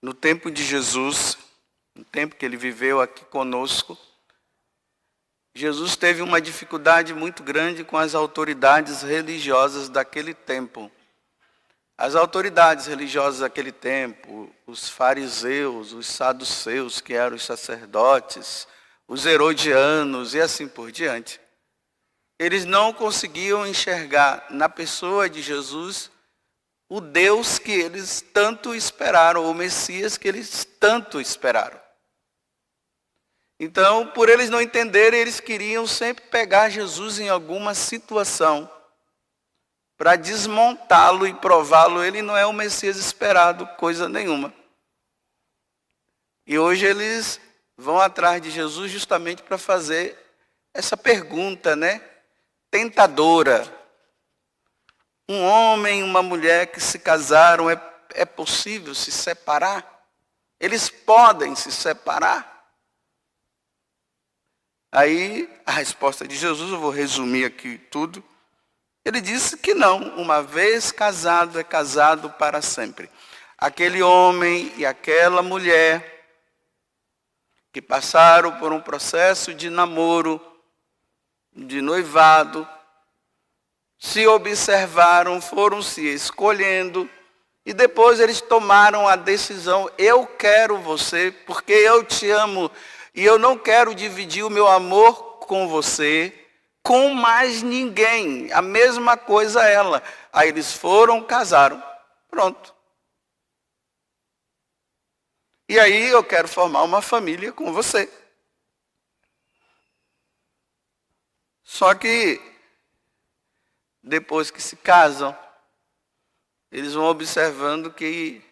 no tempo de Jesus, no tempo que ele viveu aqui conosco, Jesus teve uma dificuldade muito grande com as autoridades religiosas daquele tempo. As autoridades religiosas daquele tempo, os fariseus, os saduceus, que eram os sacerdotes, os herodianos e assim por diante, eles não conseguiam enxergar na pessoa de Jesus o Deus que eles tanto esperaram, o Messias que eles tanto esperaram. Então, por eles não entenderem, eles queriam sempre pegar Jesus em alguma situação para desmontá-lo e prová-lo. Ele não é o Messias esperado, coisa nenhuma. E hoje eles vão atrás de Jesus justamente para fazer essa pergunta, né? Tentadora. Um homem e uma mulher que se casaram, é possível se separar? Eles podem se separar? Aí, a resposta de Jesus, eu vou resumir aqui tudo. Ele disse que não, uma vez casado, é casado para sempre. Aquele homem e aquela mulher que passaram por um processo de namoro, de noivado, se observaram, foram se escolhendo, e depois eles tomaram a decisão: eu quero você, porque eu te amo, e eu não quero dividir o meu amor com você, com mais ninguém. A mesma coisa ela. Aí eles foram, casaram. Pronto. E aí eu quero formar uma família com você. Só que, depois que se casam, eles vão observando que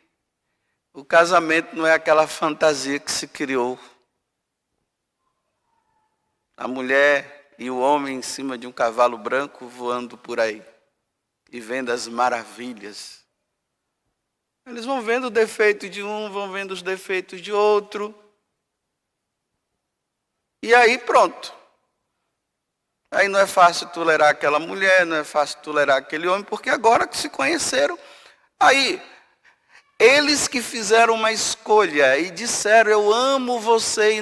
o casamento não é aquela fantasia que se criou. A mulher e o homem em cima de um cavalo branco voando por aí e vendo as maravilhas. Eles vão vendo o defeito de um, vão vendo os defeitos de outro. E aí pronto. Aí não é fácil tolerar aquela mulher, não é fácil tolerar aquele homem, porque agora que se conheceram, aí eles que fizeram uma escolha e disseram: eu amo você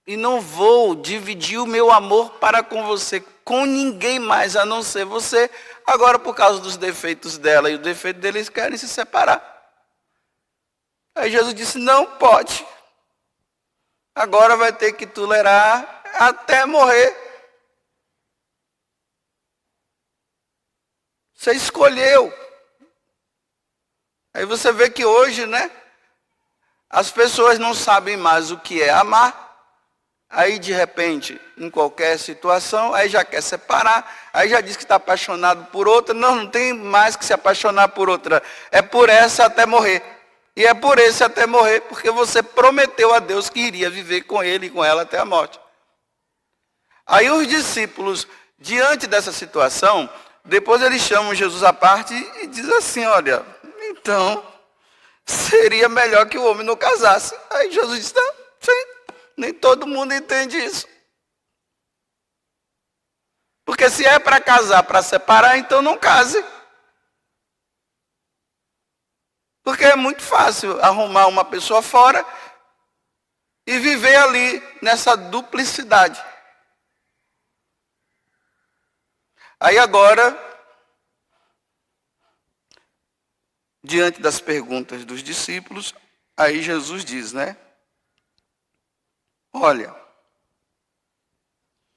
e não vou dividir o meu amor para com você, com ninguém mais a não ser você. Agora, por causa dos defeitos dela e o defeito deles, querem se separar. Aí Jesus disse: não pode. Agora vai ter que tolerar até morrer. Você escolheu. Aí você vê que hoje, né? As pessoas não sabem mais o que é amar. Aí, de repente, em qualquer situação, aí já quer separar, aí já diz que está apaixonado por outra. Não, não tem mais que se apaixonar por outra. É por essa até morrer. E é por esse até morrer, porque você prometeu a Deus que iria viver com ele e com ela até a morte. Aí os discípulos, diante dessa situação, depois eles chamam Jesus à parte e dizem assim: olha, então, seria melhor que o homem não casasse. Aí Jesus disse: não, sim. Nem todo mundo entende isso. Porque se é para casar, para separar, então não case. Porque é muito fácil arrumar uma pessoa fora e viver ali nessa duplicidade. Aí agora, diante das perguntas dos discípulos, aí Jesus diz, né? Olha,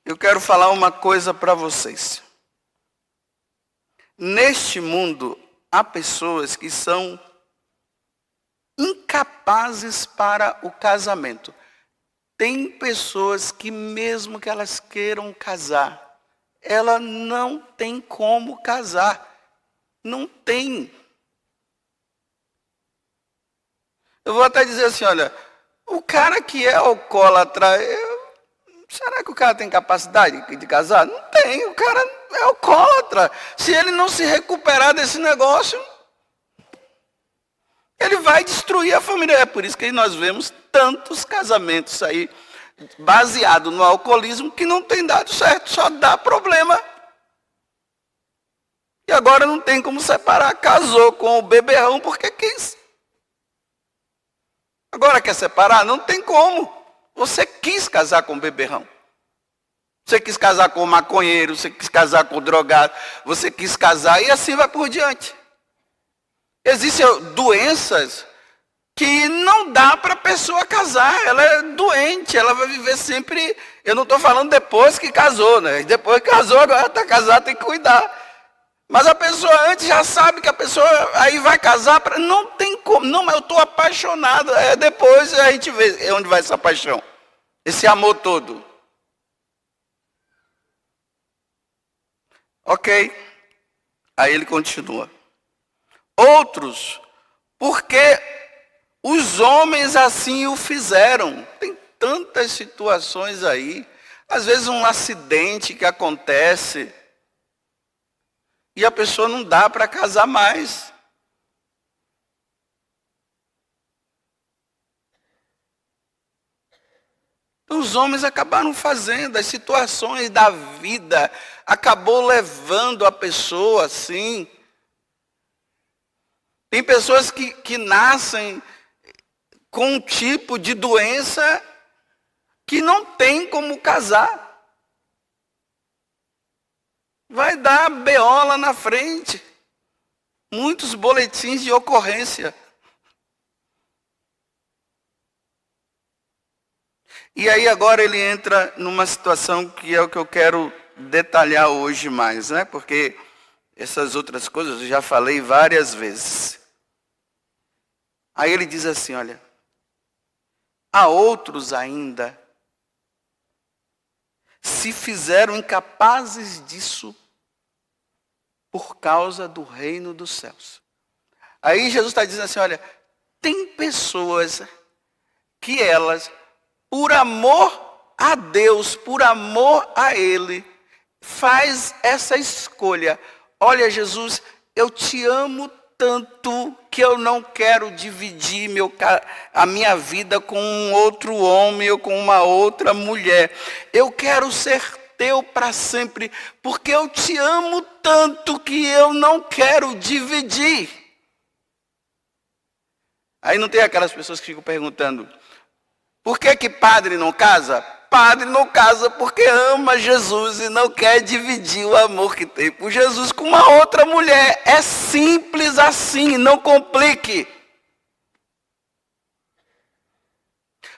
eu quero falar uma coisa para vocês. Neste mundo, há pessoas que são incapazes para o casamento. Tem pessoas que, mesmo que elas queiram casar, ela não tem como casar. Não tem. Eu vou até dizer assim, olha, o cara que é alcoólatra, será que o cara tem capacidade de casar? Não tem, o cara é alcoólatra. Se ele não se recuperar desse negócio, ele vai destruir a família. É por isso que nós vemos tantos casamentos aí, baseados no alcoolismo, que não tem dado certo, só dá problema. E agora não tem como separar, casou com o beberrão porque quis. Agora quer separar? Não tem como. Você quis casar com o beberrão. Você quis casar com o maconheiro, você quis casar com o drogado, você quis casar e assim vai por diante. Existem doenças que não dá para a pessoa casar, ela é doente, ela vai viver sempre, eu não estou falando depois que casou, né? Depois que casou, agora está casado, tem que cuidar. Mas a pessoa antes já sabe que a pessoa aí vai casar, não tem como, não, mas eu estou apaixonado, depois a gente vê onde vai essa paixão, esse amor todo. Ok, aí ele continua. Outros, porque os homens assim o fizeram. Tem tantas situações aí. Às vezes um acidente que acontece e a pessoa não dá para casar mais. Os homens acabaram fazendo, as situações da vida acabou levando a pessoa assim. Tem pessoas que nascem com um tipo de doença que não tem como casar. Vai dar BO lá na frente. Muitos boletins de ocorrência. E aí agora ele entra numa situação que é o que eu quero detalhar hoje mais, né? Porque essas outras coisas eu já falei várias vezes. Aí ele diz assim, olha, há outros ainda se fizeram incapazes disso por causa do reino dos céus. Aí Jesus está dizendo assim, olha, tem pessoas que elas, por amor a Deus, por amor a Ele, faz essa escolha. Olha, Jesus, eu te amo tanto que eu não quero dividir a minha vida com um outro homem ou com uma outra mulher. Eu quero ser teu para sempre, porque eu te amo tanto que eu não quero dividir. Aí não tem aquelas pessoas que ficam perguntando, por que padre não casa? Padre não casa porque ama Jesus e não quer dividir o amor que tem por Jesus com uma outra mulher. É simples assim, não complique.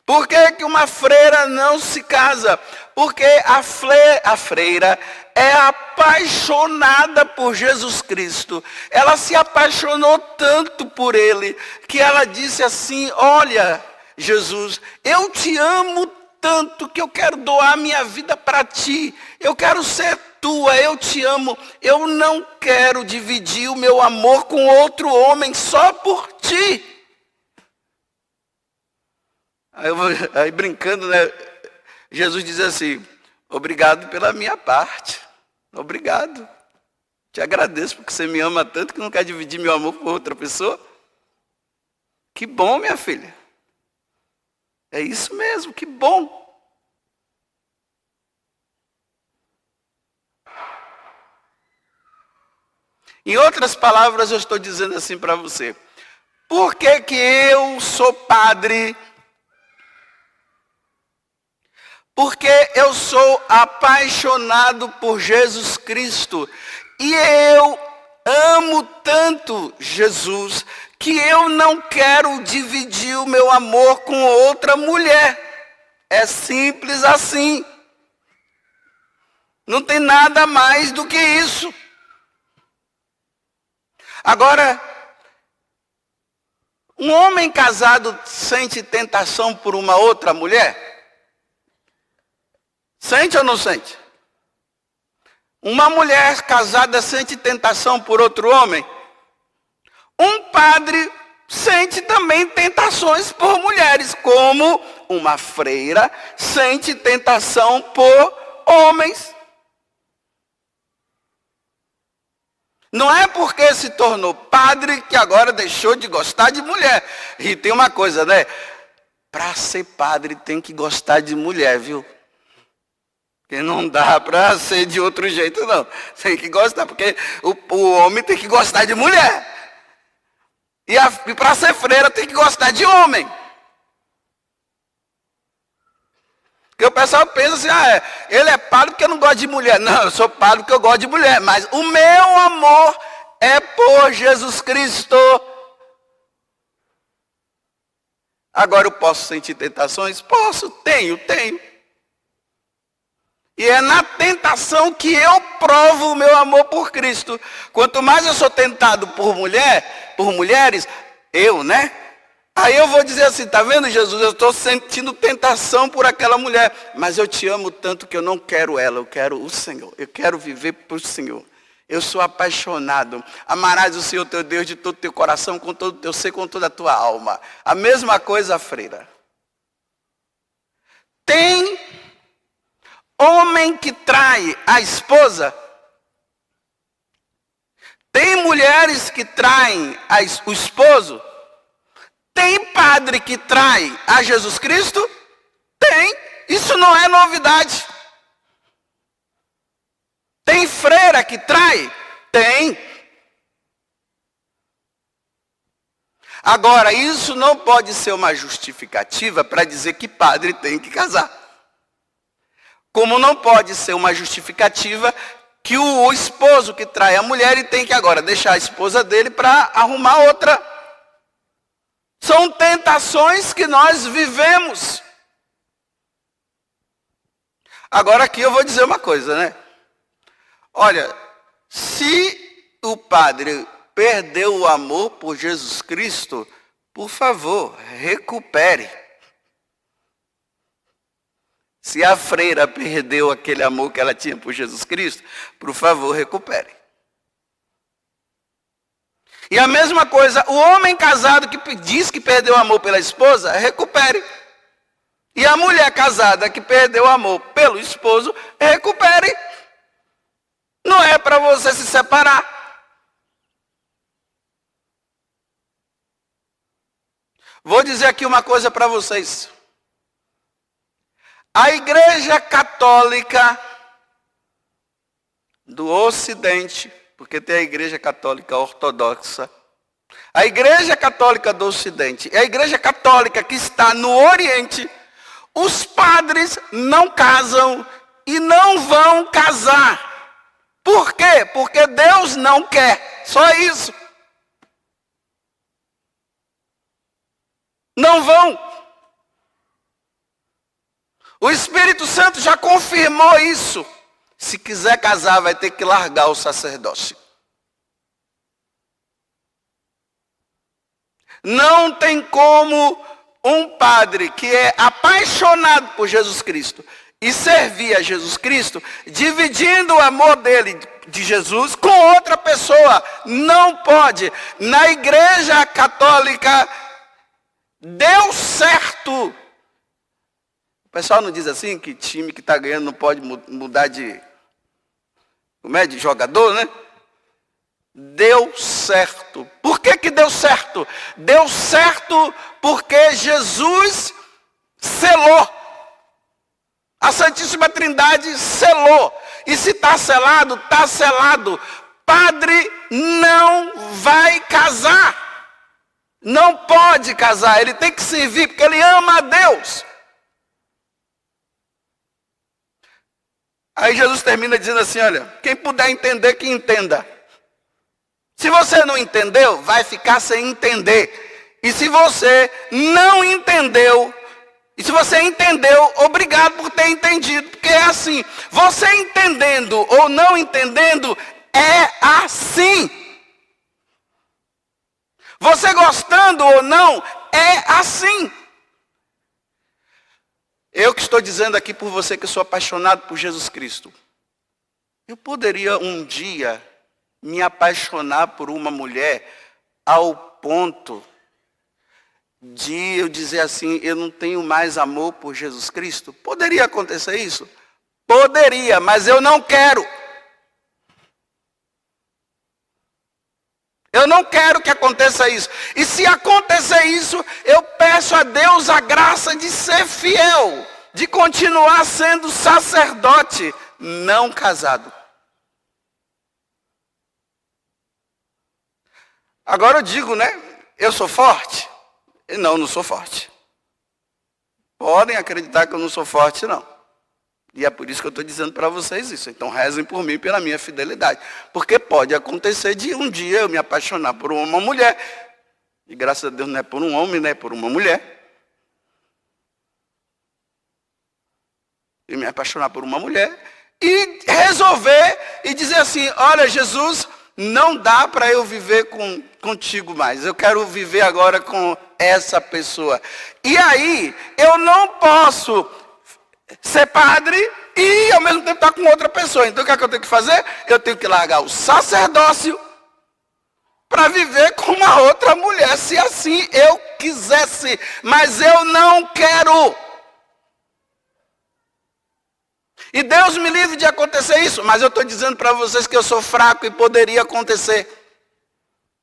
Por que uma freira não se casa? Porque a freira é apaixonada por Jesus Cristo. Ela se apaixonou tanto por Ele, que ela disse assim, olha, Jesus, eu te amo tanto que eu quero doar minha vida para ti. Eu quero ser tua, eu te amo. Eu não quero dividir o meu amor com outro homem só por ti. Aí brincando, né? Jesus diz assim, obrigado pela minha parte. Obrigado. Te agradeço porque você me ama tanto que não quer dividir meu amor com outra pessoa. Que bom, minha filha. É isso mesmo, que bom. Em outras palavras, eu estou dizendo assim para você. Por que eu sou padre? Porque eu sou apaixonado por Jesus Cristo. E eu amo tanto Jesus que eu não quero dividir o meu amor com outra mulher. É simples assim. Não tem nada mais do que isso. Agora, um homem casado sente tentação por uma outra mulher? Sente ou não sente? Uma mulher casada sente tentação por outro homem? Um padre sente também tentações por mulheres, como uma freira sente tentação por homens. Não é porque se tornou padre que agora deixou de gostar de mulher. E tem uma coisa, né? Para ser padre tem que gostar de mulher, viu? Porque não dá para ser de outro jeito, não. Tem que gostar, porque o homem tem que gostar de mulher. E para ser freira tem que gostar de homem. Porque o pessoal pensa assim, ele é padre porque não gosta de mulher. Não, eu sou padre porque eu gosto de mulher. Mas o meu amor é por Jesus Cristo. Agora eu posso sentir tentações? Posso, tenho. E é na tentação que eu provo o meu amor por Cristo. Quanto mais eu sou tentado por mulheres, Aí eu vou dizer assim, tá vendo, Jesus? Eu estou sentindo tentação por aquela mulher, mas eu te amo tanto que eu não quero ela, eu quero o Senhor. Eu quero viver para o Senhor. Eu sou apaixonado. Amarás o Senhor teu Deus de todo o teu coração, com todo o teu ser, com toda a tua alma. A mesma coisa, freira. Tem homem que trai a esposa. Tem mulheres que traem o esposo. Tem padre que trai a Jesus Cristo? Tem. Isso não é novidade. Tem freira que trai? Tem. Agora, isso não pode ser uma justificativa para dizer que padre tem que casar. Como não pode ser uma justificativa que o esposo que trai a mulher e tem que agora deixar a esposa dele para arrumar outra. São tentações que nós vivemos. Agora aqui eu vou dizer uma coisa, né? Olha, se o padre perdeu o amor por Jesus Cristo, por favor, recupere. Se a freira perdeu aquele amor que ela tinha por Jesus Cristo, por favor, recupere. E a mesma coisa, o homem casado que diz que perdeu o amor pela esposa, recupere. E a mulher casada que perdeu o amor pelo esposo, recupere. Não é para você se separar. Vou dizer aqui uma coisa para vocês. A Igreja Católica do Ocidente, porque tem a Igreja Católica Ortodoxa, a Igreja Católica do Ocidente e a Igreja Católica que está no Oriente, os padres não casam e não vão casar. Por quê? Porque Deus não quer. Só isso. Não vão. O Espírito Santo já confirmou isso. Se quiser casar, vai ter que largar o sacerdócio. Não tem como um padre que é apaixonado por Jesus Cristo e servir a Jesus Cristo, dividindo o amor dele de Jesus com outra pessoa. Não pode. Na Igreja Católica, deu certo. O pessoal não diz assim que time que está ganhando não pode mudar de jogador, né? Deu certo. Por que deu certo? Deu certo porque Jesus selou. A Santíssima Trindade selou. E se está selado, está selado. Padre não vai casar. Não pode casar. Ele tem que servir porque ele ama a Deus. Aí Jesus termina dizendo assim, olha, quem puder entender, que entenda. Se você não entendeu, vai ficar sem entender. E se você não entendeu, e se você entendeu, obrigado por ter entendido. Porque é assim, você entendendo ou não entendendo, é assim. Você gostando ou não, é assim. Eu que estou dizendo aqui por você que sou apaixonado por Jesus Cristo. Eu poderia um dia me apaixonar por uma mulher ao ponto de eu dizer assim, eu não tenho mais amor por Jesus Cristo? Poderia acontecer isso? Poderia, mas eu não quero. Eu não quero que aconteça isso. E se acontecer isso, eu peço a Deus a graça de ser fiel, de continuar sendo sacerdote, não casado. Agora eu digo, né? Eu sou forte? Não, não sou forte. Podem acreditar que eu não sou forte, não. E é por isso que eu estou dizendo para vocês isso. Então rezem por mim, pela minha fidelidade. Porque pode acontecer de um dia eu me apaixonar por uma mulher. E graças a Deus não é por um homem, né? É por uma mulher. E me apaixonar por uma mulher. E resolver e dizer assim, olha Jesus, não dá para eu viver contigo mais. Eu quero viver agora com essa pessoa. E aí, eu não posso ser padre e ao mesmo tempo estar com outra pessoa. Então o que é que eu tenho que fazer? Eu tenho que largar o sacerdócio para viver com uma outra mulher, se assim eu quisesse. Mas eu não quero. E Deus me livre de acontecer isso. Mas eu estou dizendo para vocês que eu sou fraco e poderia acontecer.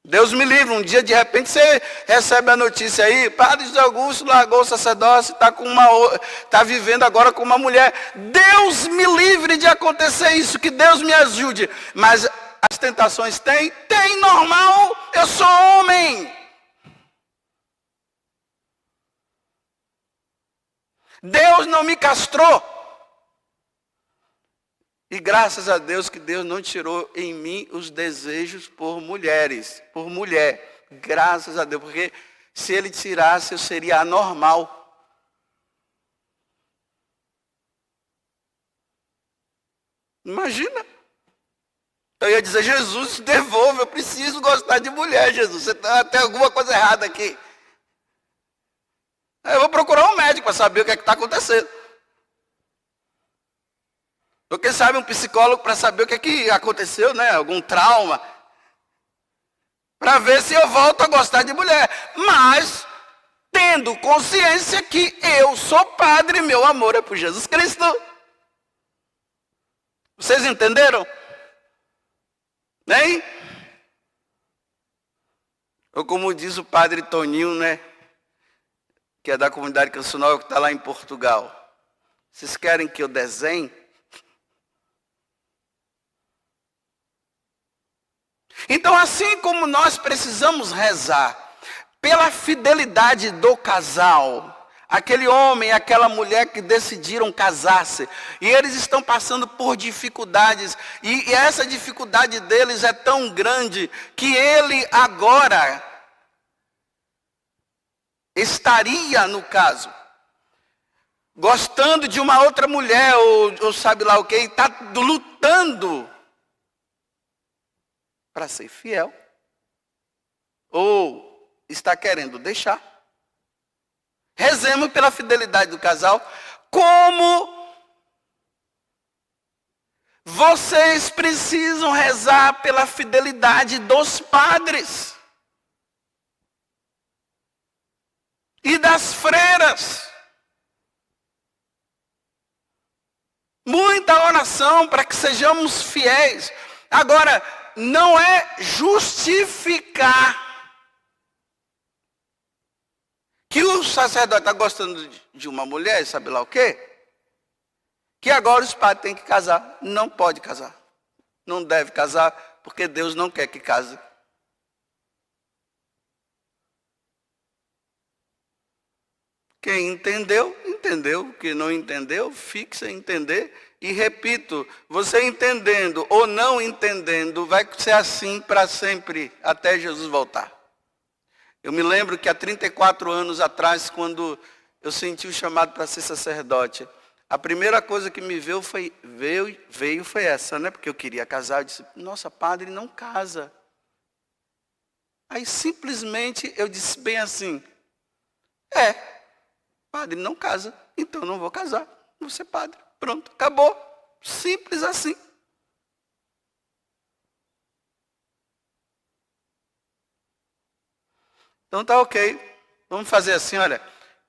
Deus me livre, um dia de repente você recebe a notícia aí, Padre José Augusto largou o sacerdócio, está vivendo agora com uma mulher. Deus me livre de acontecer isso, que Deus me ajude. Mas as tentações tem normal, eu sou homem. Deus não me castrou. E graças a Deus que Deus não tirou em mim os desejos por mulheres, por mulher. Graças a Deus, porque se Ele tirasse eu seria anormal. Imagina. Eu ia dizer, Jesus, devolve, eu preciso gostar de mulher, Jesus. Você tem alguma coisa errada aqui. Aí eu vou procurar um médico para saber o que é que está acontecendo. Ou quem sabe um psicólogo para saber o que é que aconteceu, né? Algum trauma. Para ver se eu volto a gostar de mulher. Mas, tendo consciência que eu sou padre, meu amor é por Jesus Cristo. Vocês entenderam? Nem? Ou como diz o padre Toninho, né? Que é da comunidade cancional, que está lá em Portugal. Vocês querem que eu desenhe? Então, assim como nós precisamos rezar pela fidelidade do casal, aquele homem e aquela mulher que decidiram casar-se, e eles estão passando por dificuldades, e essa dificuldade deles é tão grande, que ele agora estaria, no caso, gostando de uma outra mulher, ou sabe lá o que, e está lutando para ser fiel, ou está querendo deixar. Rezemos pela fidelidade do casal, como vocês precisam rezar pela fidelidade dos padres e das freiras. Muita oração para que sejamos fiéis. Agora, não é justificar que o sacerdote está gostando de uma mulher, sabe lá o quê? Que agora os padres têm que casar. Não pode casar. Não deve casar, porque Deus não quer que case. Quem entendeu, entendeu. Quem não entendeu, fique sem entender. E repito, você entendendo ou não entendendo, vai ser assim para sempre, até Jesus voltar. Eu me lembro que há 34 anos atrás, quando eu senti o chamado para ser sacerdote, a primeira coisa que me veio foi essa, né? Porque eu queria casar, eu disse, nossa, padre não casa. Aí simplesmente eu disse bem assim, padre não casa, então não vou casar, vou ser padre. Pronto, acabou. Simples assim. Então tá ok. Vamos fazer assim, olha.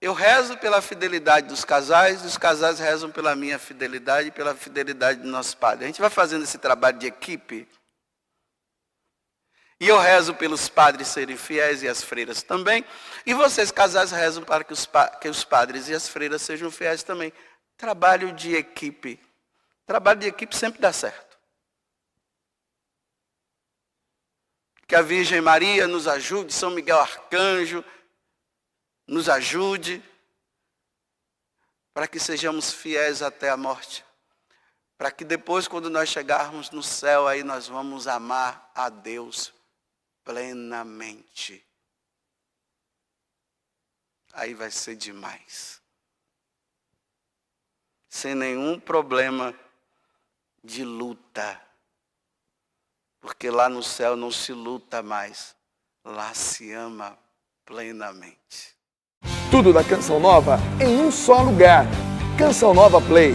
Eu rezo pela fidelidade dos casais, os casais rezam pela minha fidelidade e pela fidelidade do nosso padre. A gente vai fazendo esse trabalho de equipe. E eu rezo pelos padres serem fiéis e as freiras também. E vocês, casais, rezam para que os padres e as freiras sejam fiéis também. Trabalho de equipe. Trabalho de equipe sempre dá certo. Que a Virgem Maria nos ajude, São Miguel Arcanjo nos ajude, para que sejamos fiéis até a morte. Para que depois, quando nós chegarmos no céu, aí nós vamos amar a Deus plenamente. Aí vai ser demais. Sem nenhum problema de luta. Porque lá no céu não se luta mais. Lá se ama plenamente. Tudo da Canção Nova em um só lugar. Canção Nova Play.